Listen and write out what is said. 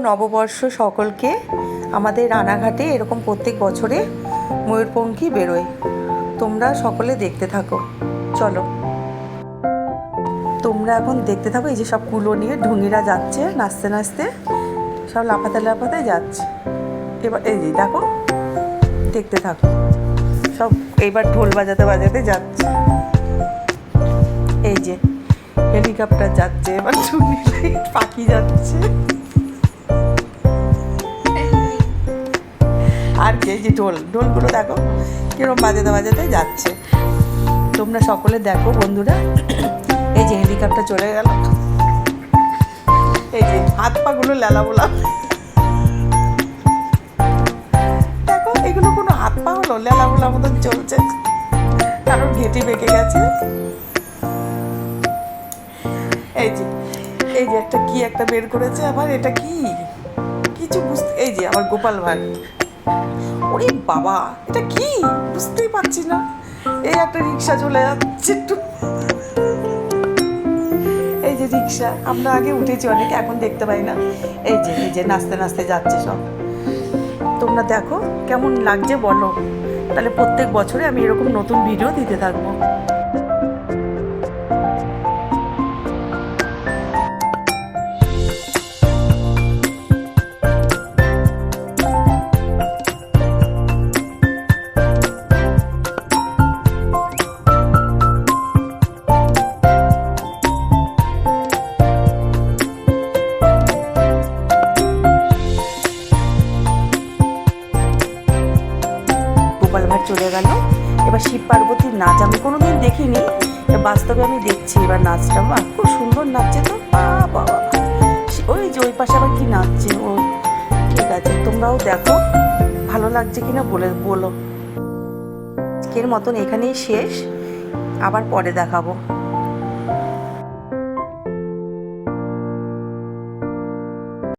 নববর্ষ সকলকে। আমাদের রানাঘাটে এরকম প্রত্যেক বছরে ময়ূরপঙ্খী বেরোয়, তোমরা সকলে দেখতে থাকো। চলো তোমরা এখন দেখতে থাকো। এই যে সব কুলো নিয়ে ঢুঙিরা যাচ্ছে নাচতে নাচতে, সব লাফাতে লাফাতে যাচ্ছে। এবার এই যে দেখো, দেখতে থাকো, সব এইবার ঢোল বাজাতে বাজাতে যাচ্ছে। এই যে হেলিকপ্টার যাচ্ছে, এবার পাখি যাচ্ছে, আর কি এই যে ঢোলগুলো দেখো কিরকম বাজাতে বাজাতে যাচ্ছে। তোমরা সকলে দেখো বন্ধুরা। এই যে হেলিকপ্টার চলে গেল, এই যে হাত পাগুলো লেলাবোলা, দেখো এগুলো কোনো হাত পা হলো, লেলাবোলা মতন চলছে, কারণ ঘেঁটি বেঁকে গেছে। এই যে একটা কি একটা বের করেছে আবার, এটা কি কিছু বুঝতে, এই যে আবার গোপাল ভাঁড়। ওরে বাবা, এটা কি বুঝতেই পারছি না। এই একটা রিক্সা চলে যাচ্ছে একটু, এই যে রিক্সা, আমরা আগে উঠেছি অনেকে, এখন দেখতে পাই না। এই যে নাচতে নাচতে যাচ্ছে সব। তোমরা দেখো কেমন লাগছে বলো, তাহলে প্রত্যেক বছরে আমি এরকম নতুন ভিডিও দিতে থাকবো। গোপাল ভাঁড় চলে গেল। এবার শিব পার্বতীর নাচ আমি কোনোদিন দেখিনি, বাস্তবে আমি দেখছি এবার নাচটা। বা খুব সুন্দর নাচছে তো, বাবা ওই যে ওই পাশে আবার কি নাচছে ও। ঠিক আছে, তোমরাও দেখো ভালো লাগছে কিনা বলো। আজকের মতন এখানেই শেষ, আবার পরে দেখাবো।